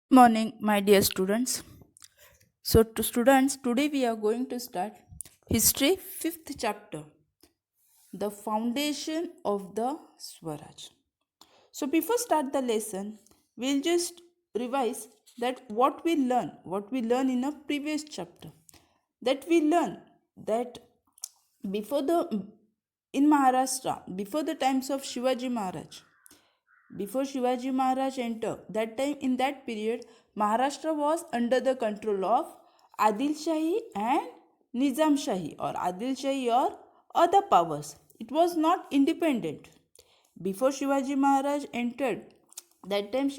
Morning, my dear students. So, to students, today we are going to start History 5th chapter, the foundation of the Swaraj. So, before start the lesson, we'll just revise that what we learn in a previous chapter. That we learn that before the in Maharashtra, before the times of Shivaji Maharaj, before Shivaji Maharaj entered, that time in that period, Maharashtra was under the control of Adil Shahi and Nizam Shahi or Adil Shahi or other powers. It was not independent. Before Shivaji Maharaj entered, that time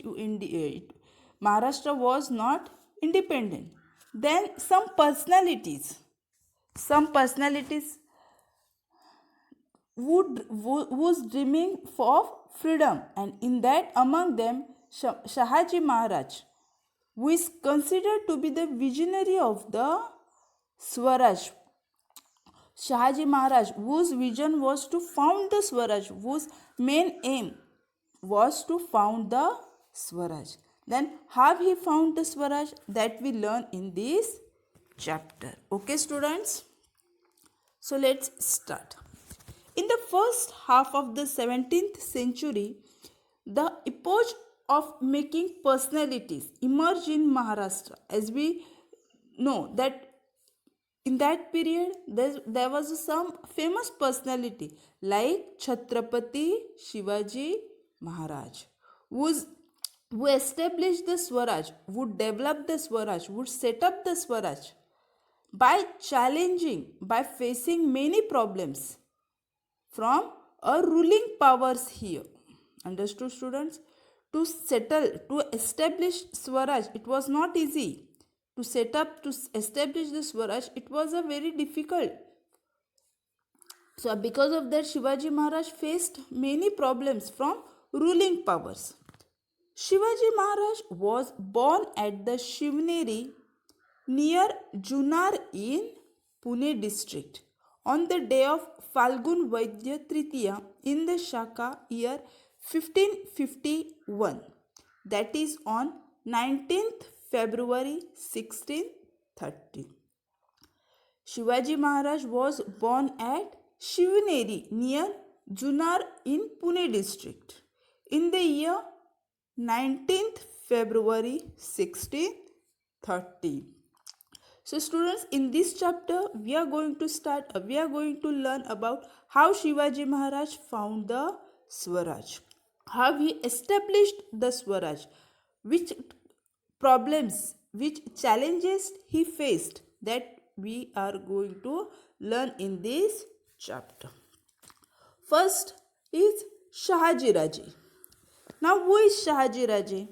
Maharashtra was not independent. Then some personalities was dreaming of freedom, and in that among them Shahaji Maharaj, who is considered to be the visionary of the Swaraj. Shahaji Maharaj, whose vision was to found the Swaraj, whose main aim was to found the Swaraj. Then, how he found the Swaraj, that we learn in this chapter. Okay, students? So, let's start. In the first half of the 17th century, the epoch of making personalities emerged in Maharashtra. As we know that in that period there was some famous personality like Chhatrapati Shivaji Maharaj, who's, who established the Swaraj, would develop the Swaraj, would set up the Swaraj by facing many problems from a ruling powers here. Understood, students? To establish Swaraj, it was not easy. To establish the Swaraj, it was a very difficult. So, because of that, Shivaji Maharaj faced many problems from ruling powers. Shivaji Maharaj was born at the Shivneri near Junar in Pune district on the day of Falgun Vaidya Tritiya in the Shaka year 1551, that is on 19th February 1630. Shivaji Maharaj was born at Shivneri near Junar in Pune district in the year 19th February 1630. So, students, in this chapter, we are going to learn about how Shivaji Maharaj found the Swaraj, how he established the Swaraj, which problems, which challenges he faced, that we are going to learn in this chapter. First is Shahaji Raje. Now, who is Shahaji Raje?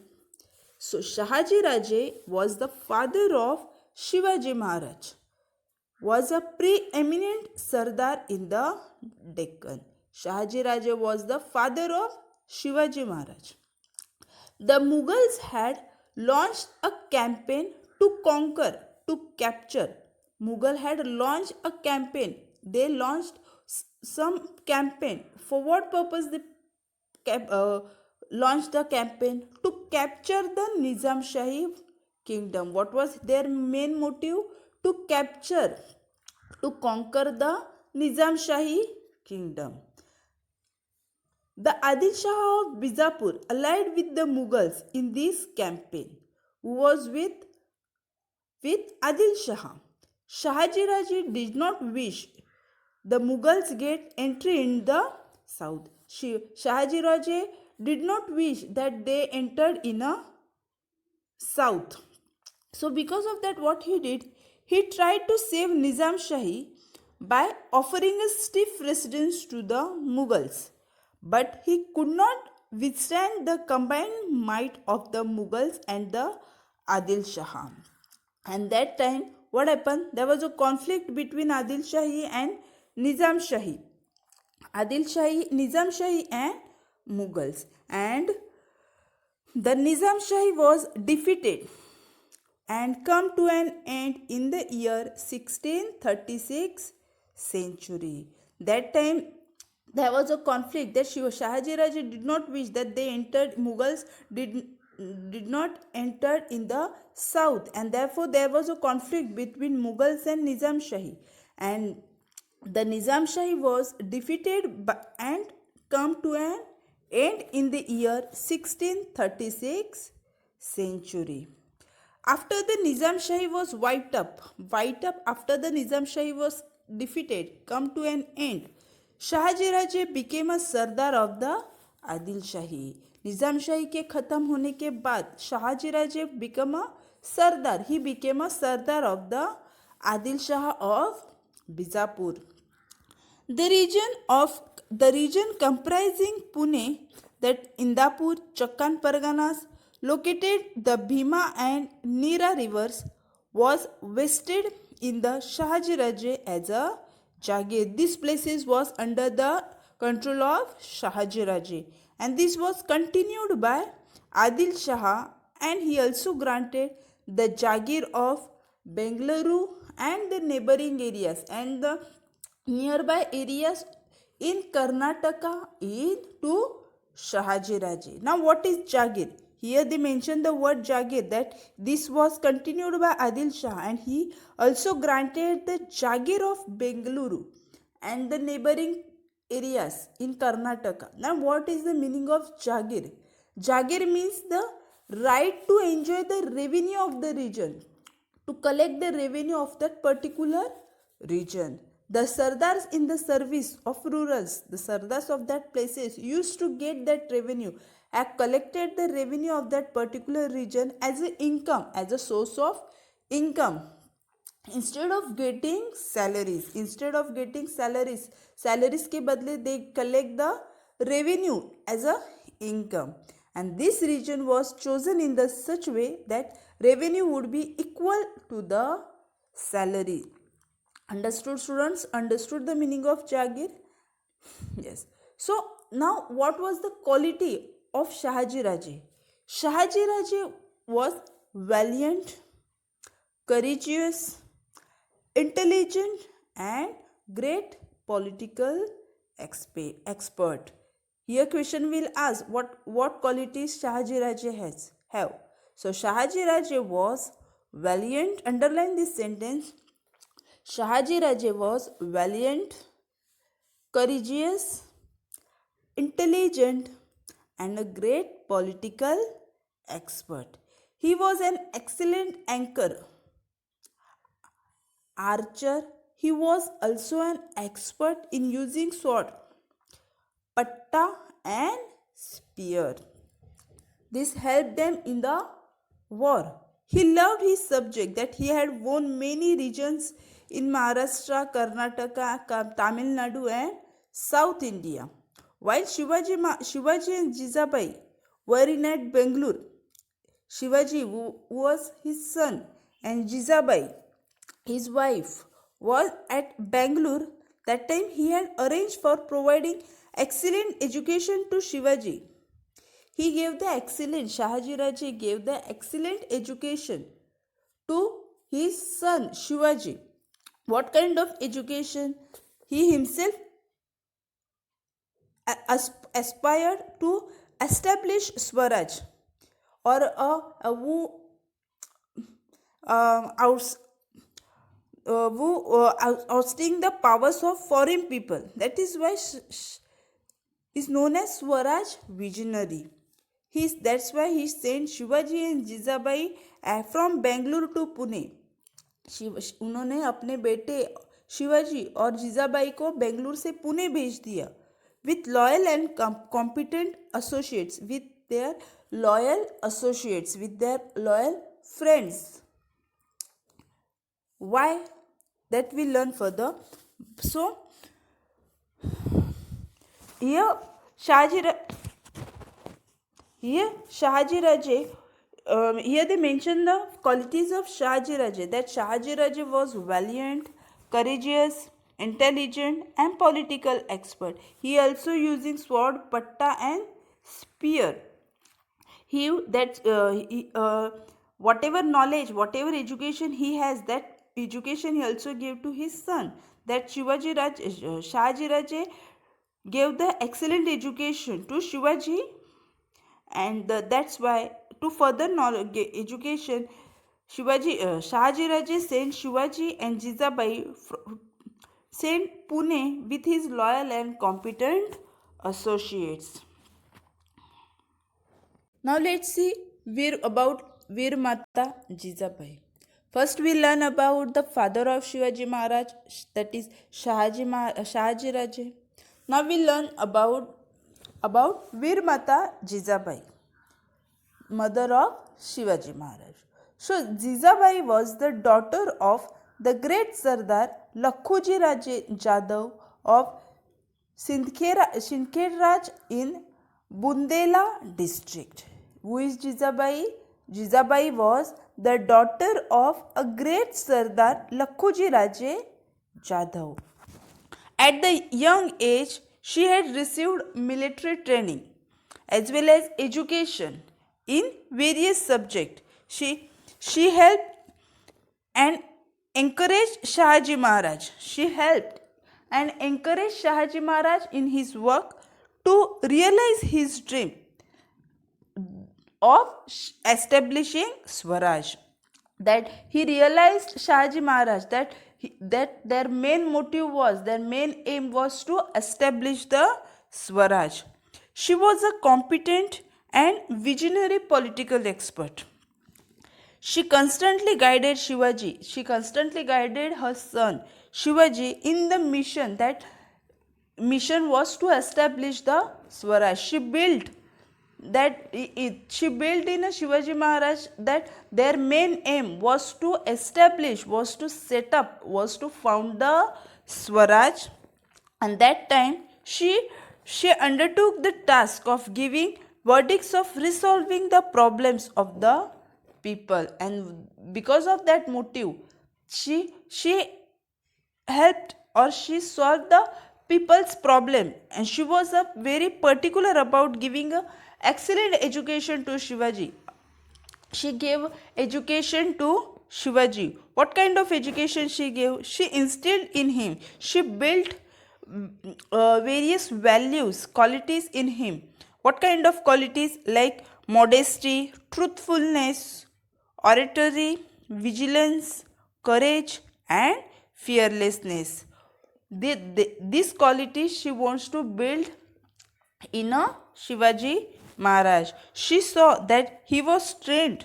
So, Shahaji Raje was the father of Shivaji Maharaj, was a preeminent Sardar in the Deccan. Shahaji Raje was the father of Shivaji Maharaj. The Mughals had launched a campaign to conquer, to capture. Mughal had launched a campaign. They launched some campaign. For what purpose they launched the campaign? To capture the Nizam Shahi kingdom. What was their main motive? To capture, to conquer the Nizam Shahi kingdom. The Adil Shah of Bijapur allied with the Mughals in this campaign, who was with Adil Shah. Shahaji Raje did not wish the Mughals get entry in the south. Shahaji Raje did not wish that they entered in a south. So, because of that, what he did, he tried to save Nizam Shahi by offering a stiff resistance to the Mughals. But he could not withstand the combined might of the Mughals and the Adil Shah. And that time, what happened? There was a conflict between Adil Shahi and Nizam Shahi. Nizam Shahi and Mughals. And the Nizam Shahi was defeated and come to an end in the year 1636 century. That time there was a conflict that Shahaji Raje did not wish that they entered, Mughals did not enter in the south, and therefore there was a conflict between Mughals and Nizam Shahi, and the Nizam Shahi was defeated and come to an end in the year 1636 century. After the Nizam Shahi was wiped up after the Nizam Shahi was defeated, come to an end, Shahaji Raje became a Sardar of the Adil Shahi. Nizam Shahi के खत्म होने के बाद Shahaji Raje became a Sardar. He became a Sardar of the Adil Shah of Bijapur. The region comprising Pune, that Indapur, Chakkan Parganas, located the Bhima and Nira rivers, was vested in the Shahaji Raje as a Jagir. These places was under the control of Shahaji Raje, and this was continued by Adil Shah, and he also granted the Jagir of Bengaluru and the neighboring areas and the nearby areas in Karnataka to Shahaji Raje. Now, what is Jagir? Here they mention the word Jagir, that this was continued by Adil Shah, and he also granted the Jagir of Bengaluru and the neighboring areas in Karnataka. Now, what is the meaning of Jagir? Jagir means the right to enjoy the revenue of the region, to collect the revenue of that particular region. The Sardars in the service of rurals, the Sardars of that places used to get that revenue, have collected the revenue of that particular region as an income, as a source of income. Instead of getting salaries, salaries के बदले they collect the revenue as a income. And this region was chosen in the such way that revenue would be equal to the salary. Understood, students? Understood the meaning of Jagir? Yes. So now what was the quality of Shahaji Raje? Shahaji Raje was valiant, courageous, intelligent, and great political expert. Here question will ask what qualities Shahaji Raje have. So Shahaji Raje was valiant. Underline this sentence. Shahaji Raje was valiant, courageous, intelligent, and a great political expert. He was an excellent anchor, archer. He was also an expert in using sword, patta, and spear. This helped them in the war. He loved his subject, that he had won many regions in Maharashtra, Karnataka, Tamil Nadu, and South India. While Shivaji and Jizabai were in at Bangalore, Shivaji, who was his son, and Jizabai, his wife, was at Bangalore. That time he had arranged for providing excellent education to Shivaji. He gave the excellent, Shahaji Raje gave the excellent education to his son Shivaji. What kind of education? He himself aspired to establish Swaraj, or ousting the powers of foreign people. That is why is known as Swaraj visionary. That's why he sent Shivaji and Jizabai from Bangalore to Pune. उन्होंने अपने बेटे शिवाजी और जीजाबाई को बेंगलुरु से पुणे भेज दिया with loyal and competent associates, with their loyal friends. Why? That we learn further. So here Shahaji Raje, here they mention the qualities of Shahaji Raje, that Shahaji Raje was valiant, courageous, intelligent, and political expert. He also using sword, patta, and spear. Whatever knowledge, whatever education he has, that education he also gave to his son. That Shahaji Raje gave the excellent education to Shivaji, and that's why to further knowledge, education, Shahajiraje sent Shivaji and Jijabai sent Pune with his loyal and competent associates. Now let's see about Veer Mata Jijabai. First we learn about the father of Shivaji Maharaj, that is Shahaji Raje. Now we learn about Veer Mata Jijabai, mother of Shivaji Maharaj. So Jijabai was the daughter of the great Sardar Lakhoji Raje Jadhav of Sindkhedraj in Bundela district. Who is Jijabai? Jijabai was the daughter of a great Sardar Lakhoji Raje Jadhav. At the young age, she had received military training as well as education in various subjects. She helped and encouraged Shahaji Maharaj. She helped and encouraged Shahaji Maharaj in his work to realize his dream of establishing Swaraj. That he realized, Shahaji Maharaj, that their main motive was, their main aim was to establish the Swaraj. She was a competent and visionary political expert. She constantly guided Shivaji. She constantly guided her son Shivaji in the mission. That mission was to establish the Swaraj. She built in a Shivaji Maharaj that their main aim was to establish, was to set up, was to found the Swaraj. And that time she undertook the task of giving verdicts of resolving the problems of the people, and because of that motive she helped, or she solved the people's problem, and she was very particular about giving a excellent education to Shivaji. She gave education to Shivaji. What kind of education she gave? She instilled in him, she built various values, qualities in him. What kind of qualities? Like modesty, truthfulness, oratory, vigilance, courage, and fearlessness. These qualities she wants to build in a Shivaji Maharaj. She saw that he was trained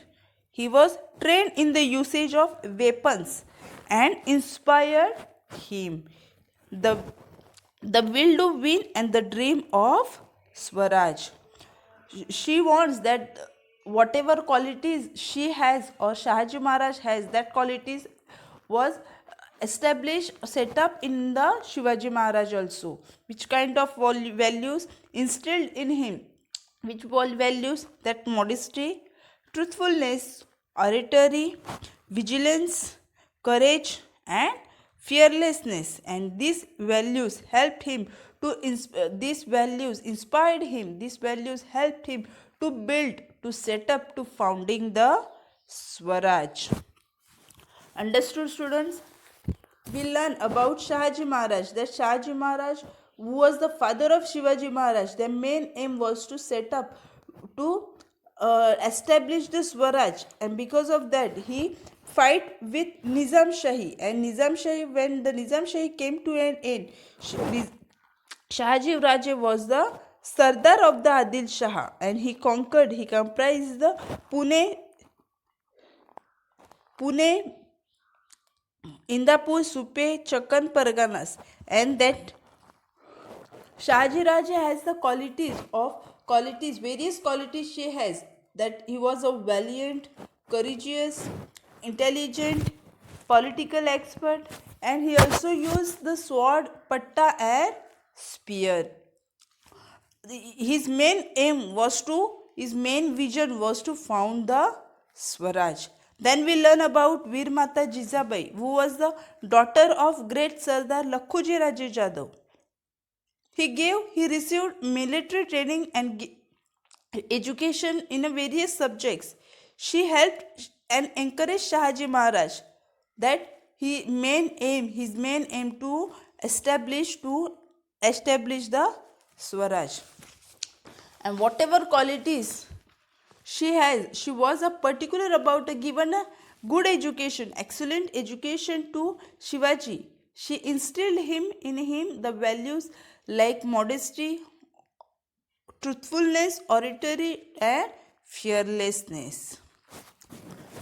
in the usage of weapons and inspired him the will to win and the dream of Swaraj. She wants that whatever qualities she has or Shahaji Maharaj has, that qualities was established, set up in the Shivaji Maharaj also. Which kind of values instilled in him? Which values? That modesty, truthfulness, oratory, vigilance, courage, and fearlessness. And these values helped him to these values inspired him, these values helped him to build, to set up, to founding the Swaraj. Understood, students? We learn about Shahaji Maharaj, that Shahaji Maharaj, who was the father of Shivaji Maharaj, their main aim was to set up, to establish the Swaraj, and because of that he fight with Nizam Shahi, and Nizam Shahi, when the Nizam Shahi came to an end, Shahaji Raje was the Sardar of the Adil Shah, and he comprised the Pune, Indapur, Supe, Chakan Parganas, and that Shahaji Raje has the various qualities she has, that he was a valiant, courageous, intelligent, political expert, and he also used the sword, patta, and spear. His main vision was to found the Swaraj. Then we learn about Veer Mata Jijabai, who was the daughter of great Sardar Lakhoji Raje Jadhav. He received military training and education in various subjects. She helped and encouraged Shahaji Maharaj, that his main aim to establish the Swaraj. And whatever qualities she was a particular about a given a good education, excellent education to Shivaji. She instilled in him the values like modesty, truthfulness, oratory, and fearlessness.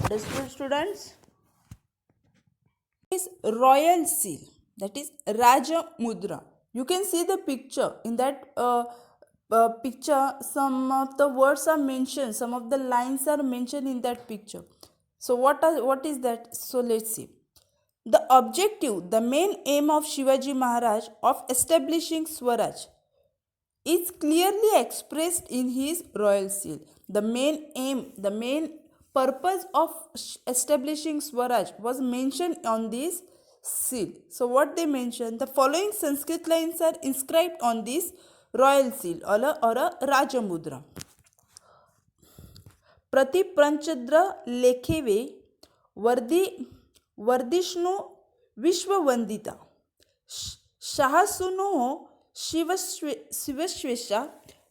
Understood, students? Is royal seal, that is Raja Mudra. You can see the picture. In that picture, some of the words are mentioned, some of the lines are mentioned in that picture. So what is that? So let's see. The objective, the main aim of Shivaji Maharaj of establishing Swaraj is clearly expressed in his royal seal. The main aim, the main purpose of establishing Swaraj was mentioned on this seal. So, what they mentioned, the following Sanskrit lines are inscribed on this royal seal or a Rajamudra. प्रतिप्रंचद्र लेखेवे वर्धिष्णु विश्ववंदिता शाहसुनो शिवश्वेशा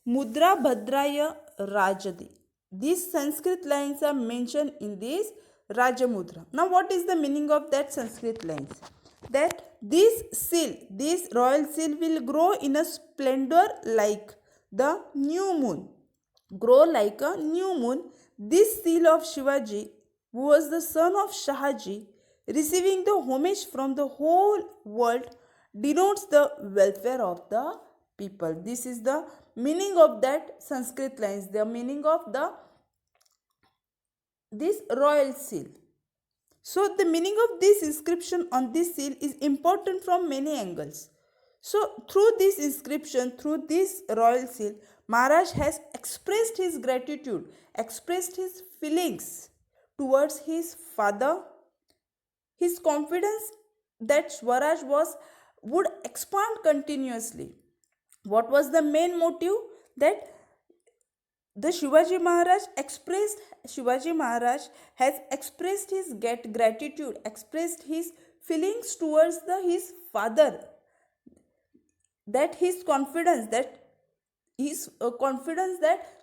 mudra bhadraya rajadi. These Sanskrit lines are mentioned in this Rajamudra. Now what is the meaning of that Sanskrit lines? That this seal, this royal seal will grow in a splendor like the new moon. Grow like a new moon. This seal of Shivaji, who was the son of Shahaji, receiving the homage from the whole world, denotes the welfare of the people. This is the meaning of that Sanskrit lines, the meaning of this royal seal. So the meaning of this inscription on this seal is important from many angles. So through this inscription, through this royal seal, Maharaj has expressed his gratitude, expressed his feelings towards his father, his confidence that Swaraj would expand continuously. What was the main motive? That the Shivaji Maharaj has expressed his gratitude, expressed his feelings towards his father, that his confidence that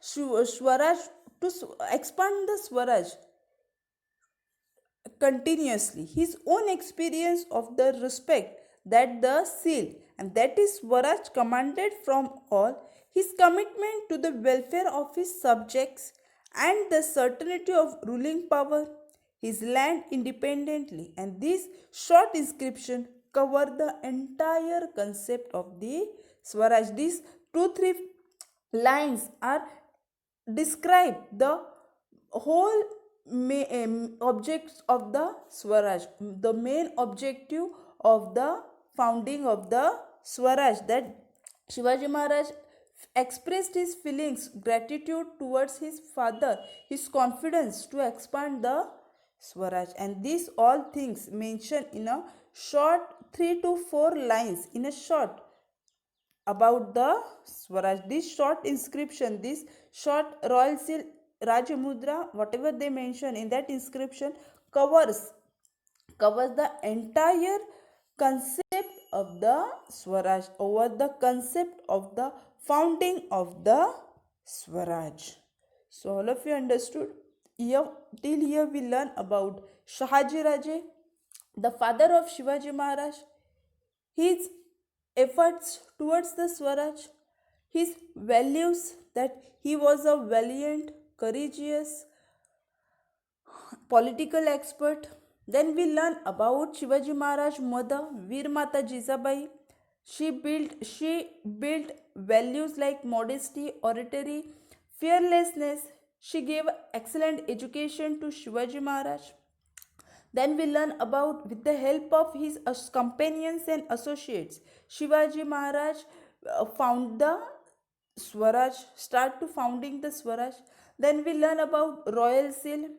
Swaraj, to expand the Swaraj continuously, his own experience of the respect that the seal and that is Swaraj commanded from all, his commitment to the welfare of his subjects and the certainty of ruling power his land independently. And this short inscription cover the entire concept of the Swaraj. These 2-3 lines are describe the whole objects of the Swaraj, the main objective of the founding of the Swaraj, that Shivaji Maharaj expressed his feelings, gratitude towards his father, his confidence to expand the Swaraj, and these all things mentioned in a short 3 to 4 lines, in a short about the Swaraj. This short inscription, this short royal seal Rajamudra, whatever they mention in that inscription covers the entire concept of the Swaraj, over the concept of the founding of the Swaraj. So all of you understood? Here, till here we learn about Shahaji Raje, the father of Shivaji Maharaj, his efforts towards the Swaraj, his values, that he was a valiant, courageous, political expert. Then we learn about Shivaji Maharaj's mother, Veer Mata Jizabai. She built values like modesty, oratory, fearlessness. She gave excellent education to Shivaji Maharaj. Then we learn about, with the help of his companions and associates, Shivaji Maharaj found the Swaraj, start to founding the Swaraj. Then we learn about royal seal.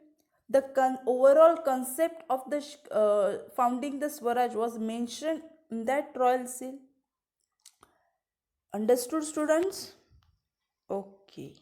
The overall concept of the founding the Swaraj was mentioned in that royal seal. Understood, students? Okay.